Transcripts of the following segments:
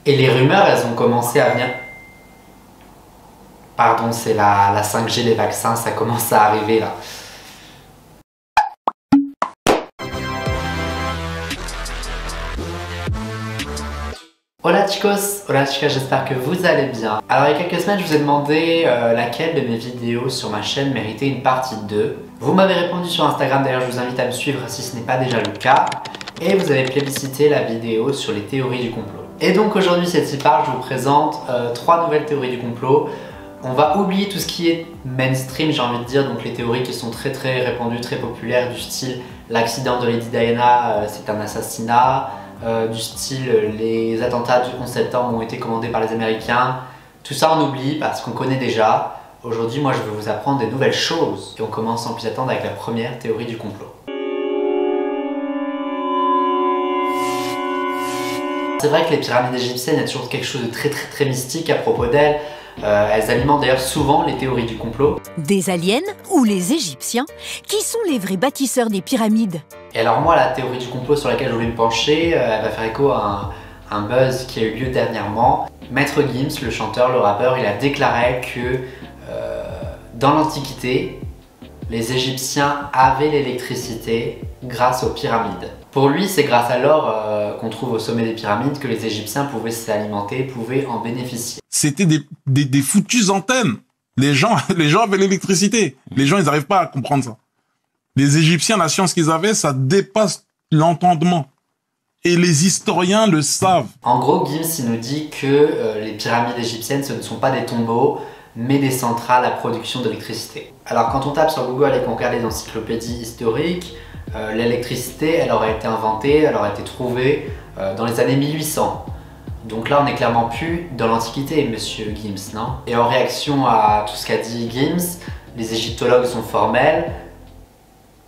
Et les rumeurs, elles ont commencé à venir... Pardon, c'est la 5G, les vaccins, ça commence à arriver là. Hola chicos, hola chicas, j'espère que vous allez bien. Alors il y a quelques semaines, je vous ai demandé laquelle de mes vidéos sur ma chaîne méritait une partie 2. Vous m'avez répondu sur Instagram, d'ailleurs je vous invite à me suivre si ce n'est pas déjà le cas. Et vous avez plébiscité la vidéo sur les théories du complot. Et donc aujourd'hui c'est Tipar, je vous présente 3 nouvelles théories du complot. On va oublier tout ce qui est mainstream, j'ai envie de dire, donc les théories qui sont très répandues, très populaires, du style l'accident de Lady Diana, c'est un assassinat. Du style les attentats du 11 septembre ont été commandés par les Américains. Tout ça on oublie parce qu'on connaît déjà. Aujourd'hui moi je vais vous apprendre des nouvelles choses. Et on commence sans plus attendre avec la première théorie du complot. C'est vrai que les pyramides égyptiennes, il y a toujours quelque chose de très mystique à propos d'elles. Elles alimentent d'ailleurs souvent les théories du complot. Des aliens ou les Égyptiens, qui sont les vrais bâtisseurs des pyramides? Et alors moi, la théorie du complot sur laquelle je voulais me pencher, elle va faire écho à un buzz qui a eu lieu dernièrement. Maître Gims, le chanteur, le rappeur, il a déclaré que dans l'Antiquité, les Égyptiens avaient l'électricité grâce aux pyramides. Pour lui, c'est grâce à l'or qu'on trouve au sommet des pyramides que les Égyptiens pouvaient s'alimenter, pouvaient en bénéficier. C'était des foutues antennes. Les gens avaient l'électricité. Les gens, ils n'arrivent pas à comprendre ça. Les Égyptiens, la science qu'ils avaient, ça dépasse l'entendement. Et les historiens le savent. En gros, Gims, il nous dit que les pyramides égyptiennes, ce ne sont pas des tombeaux, mais des centrales à production d'électricité. Alors quand on tape sur Google et qu'on regarde les encyclopédies historiques, l'électricité, elle aurait été inventée, elle aurait été trouvée dans les années 1800. Donc là, on n'est clairement plus dans l'Antiquité, monsieur Gims, non? Et en réaction à tout ce qu'a dit Gims, les égyptologues sont formels,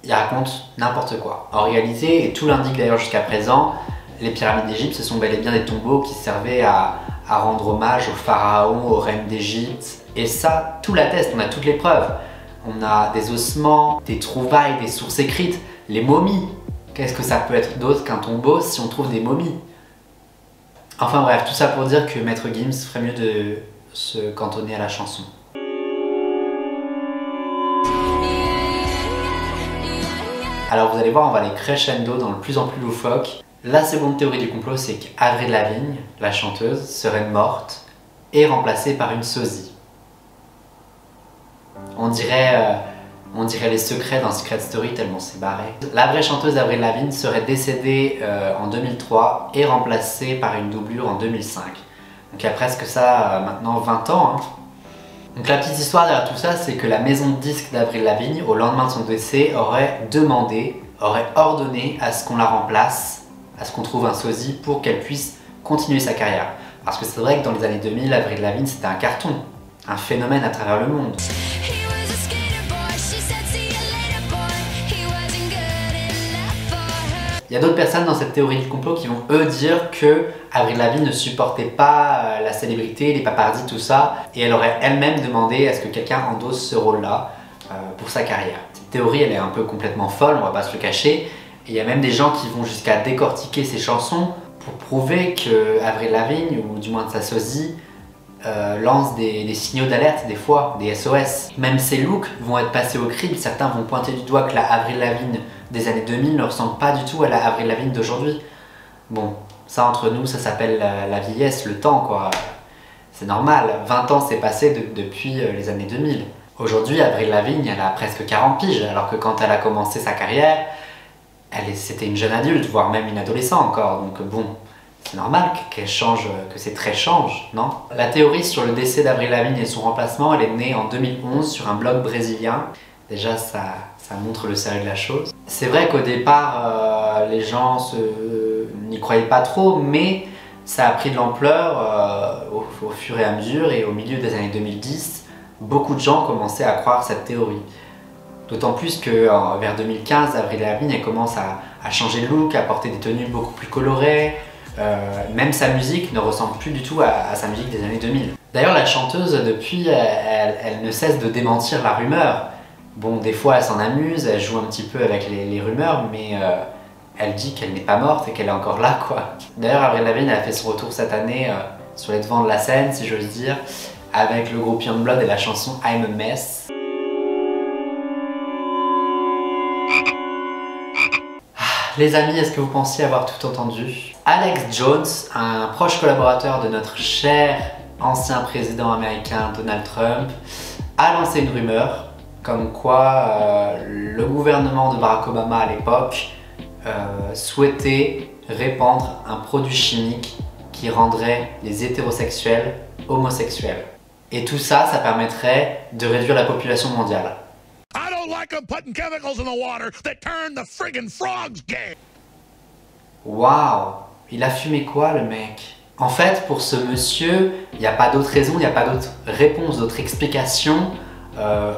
ils racontent n'importe quoi. En réalité, et tout l'indique d'ailleurs jusqu'à présent, les pyramides d'Égypte, ce sont bel et bien des tombeaux qui servaient à rendre hommage aux pharaons, aux reines d'Égypte. Et ça, tout l'atteste, on a toutes les preuves. On a des ossements, des trouvailles, des sources écrites, les momies. Qu'est-ce que ça peut être d'autre qu'un tombeau si on trouve des momies? Enfin bref, tout ça pour dire que Maître Gims ferait mieux de se cantonner à la chanson. Alors vous allez voir, on va aller crescendo dans le plus en plus loufoque. La seconde théorie du complot, c'est qu'Avril Lavigne, la chanteuse, serait morte et remplacée par une sosie. On dirait les secrets d'un Secret Story tellement c'est barré. La vraie chanteuse Avril Lavigne serait décédée en 2003 et remplacée par une doublure en 2005. Donc il y a presque ça maintenant 20 ans. Hein. Donc la petite histoire derrière tout ça, c'est que la maison de disques d'Avril Lavigne, au lendemain de son décès, aurait ordonné à ce qu'on la remplace, à ce qu'on trouve un sosie pour qu'elle puisse continuer sa carrière. Parce que c'est vrai que dans les années 2000, Avril Lavigne c'était un carton, un phénomène à travers le monde. Il y a d'autres personnes dans cette théorie du complot qui vont eux dire que Avril Lavigne ne supportait pas la célébrité, les paparazzis, tout ça, et elle aurait elle-même demandé à ce que quelqu'un endosse ce rôle-là pour sa carrière. Cette théorie, elle est un peu complètement folle, on va pas se le cacher, et il y a même des gens qui vont jusqu'à décortiquer ses chansons pour prouver que Avril Lavigne, ou du moins de sa sosie, lance des signaux d'alerte des fois, des SOS. Même ses looks vont être passés au crible, certains vont pointer du doigt que la Avril Lavigne des années 2000 ne ressemble pas du tout à la Avril Lavigne d'aujourd'hui. Bon, ça entre nous, ça s'appelle la vieillesse, le temps quoi. C'est normal, 20 ans s'est passé depuis les années 2000. Aujourd'hui, Avril Lavigne, elle a presque 40 piges, alors que quand elle a commencé sa carrière, c'était une jeune adulte, voire même une adolescente encore, donc bon, c'est normal qu'elle change, que ses traits changent, non? La théorie sur le décès d'Avril Lavigne et son remplacement, elle est née en 2011 sur un blog brésilien. Déjà, ça montre le sérieux de la chose. C'est vrai qu'au départ, les gens n'y croyaient pas trop, mais ça a pris de l'ampleur au fur et à mesure, et au milieu des années 2010, beaucoup de gens commençaient à croire cette théorie. D'autant plus que vers 2015, Avril Lavigne elle commence à changer de look, à porter des tenues beaucoup plus colorées. Même sa musique ne ressemble plus du tout à sa musique des années 2000. D'ailleurs, la chanteuse, depuis, elle ne cesse de démentir la rumeur. Bon, des fois, elle s'en amuse, elle joue un petit peu avec les rumeurs, mais elle dit qu'elle n'est pas morte et qu'elle est encore là, quoi. D'ailleurs, Avril Lavigne a fait son retour cette année sur les devants de la scène, si j'ose dire, avec le groupe Youngblood et la chanson I'm a Mess. Les amis, est-ce que vous pensiez avoir tout entendu? Alex Jones, un proche collaborateur de notre cher ancien président américain Donald Trump, a lancé une rumeur comme quoi le gouvernement de Barack Obama à l'époque souhaitait répandre un produit chimique qui rendrait les hétérosexuels homosexuels. Et tout ça, ça permettrait de réduire la population mondiale. Waouh, il a fumé quoi le mec? En fait, pour ce monsieur, il n'y a pas d'autre raison, il n'y a pas d'autre réponse, d'autre explication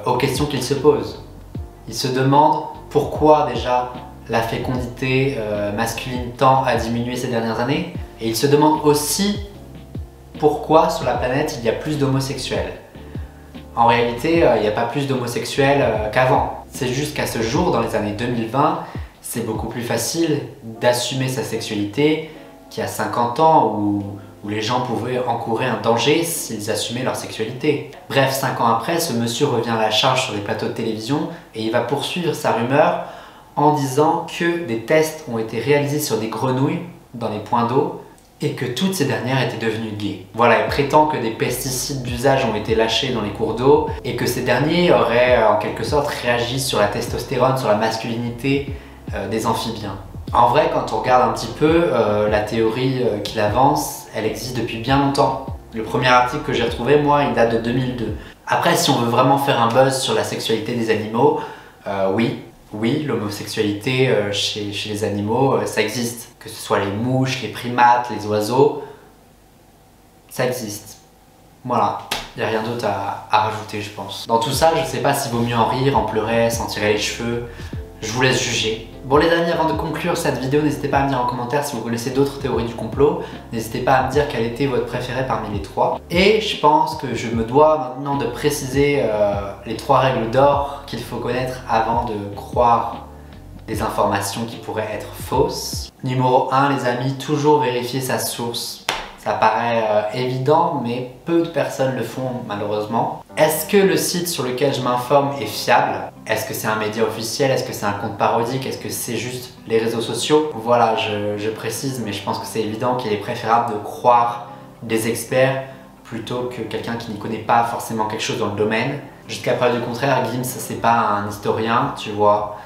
aux questions qu'il se pose. Il se demande pourquoi déjà la fécondité masculine tend à diminuer ces dernières années. Et il se demande aussi pourquoi sur la planète il y a plus d'homosexuels. En réalité, il n'y a pas plus d'homosexuels qu'avant. C'est juste qu'à ce jour, dans les années 2020, c'est beaucoup plus facile d'assumer sa sexualité qu'il y a 50 ans où les gens pouvaient encourir un danger s'ils assumaient leur sexualité. Bref, 5 ans après, ce monsieur revient à la charge sur les plateaux de télévision et il va poursuivre sa rumeur en disant que des tests ont été réalisés sur des grenouilles dans les points d'eau et que toutes ces dernières étaient devenues gays. Voilà, il prétend que des pesticides d'usage ont été lâchés dans les cours d'eau et que ces derniers auraient en quelque sorte réagi sur la testostérone, sur la masculinité des amphibiens. En vrai, quand on regarde un petit peu, la théorie qu'il avance, elle existe depuis bien longtemps. Le premier article que j'ai retrouvé, moi, il date de 2002. Après, si on veut vraiment faire un buzz sur la sexualité des animaux, oui, l'homosexualité chez les animaux, ça existe. Que ce soit les mouches, les primates, les oiseaux, ça existe. Voilà, il n'y a rien d'autre à rajouter, je pense. Dans tout ça, je ne sais pas s'il vaut mieux en rire, en pleurer, s'en tirer les cheveux. Je vous laisse juger. Bon les amis, avant de conclure cette vidéo, n'hésitez pas à me dire en commentaire si vous connaissez d'autres théories du complot. N'hésitez pas à me dire quelle était votre préférée parmi les 3. Et je pense que je me dois maintenant de préciser les 3 règles d'or qu'il faut connaître avant de croire des informations qui pourraient être fausses. Numéro 1 les amis, toujours vérifier sa source. Ça paraît évident, mais peu de personnes le font malheureusement. Est-ce que le site sur lequel je m'informe est fiable? Est-ce que c'est un média officiel? Est-ce que c'est un compte parodique? Est-ce que c'est juste les réseaux sociaux? Voilà, je précise, mais je pense que c'est évident qu'il est préférable de croire des experts plutôt que quelqu'un qui n'y connaît pas forcément quelque chose dans le domaine. Jusqu'à preuve du contraire, Gims, c'est pas un historien, tu vois.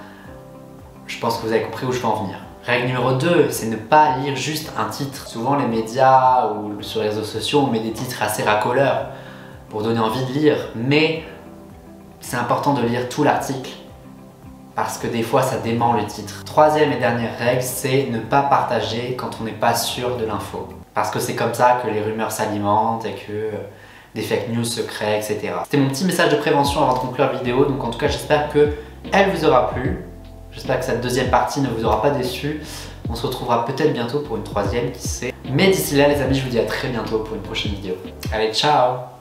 Je pense que vous avez compris où je veux en venir. Règle numéro 2, c'est ne pas lire juste un titre. Souvent les médias ou sur les réseaux sociaux, on met des titres assez racoleurs pour donner envie de lire, mais c'est important de lire tout l'article parce que des fois ça dément le titre. Troisième et dernière règle, c'est ne pas partager quand on n'est pas sûr de l'info. Parce que c'est comme ça que les rumeurs s'alimentent et que des fake news se créent, etc. C'était mon petit message de prévention avant de conclure la vidéo, donc en tout cas j'espère qu'elle vous aura plu. J'espère que cette deuxième partie ne vous aura pas déçu. On se retrouvera peut-être bientôt pour une troisième, qui sait. Mais d'ici là les amis, je vous dis à très bientôt pour une prochaine vidéo. Allez, ciao!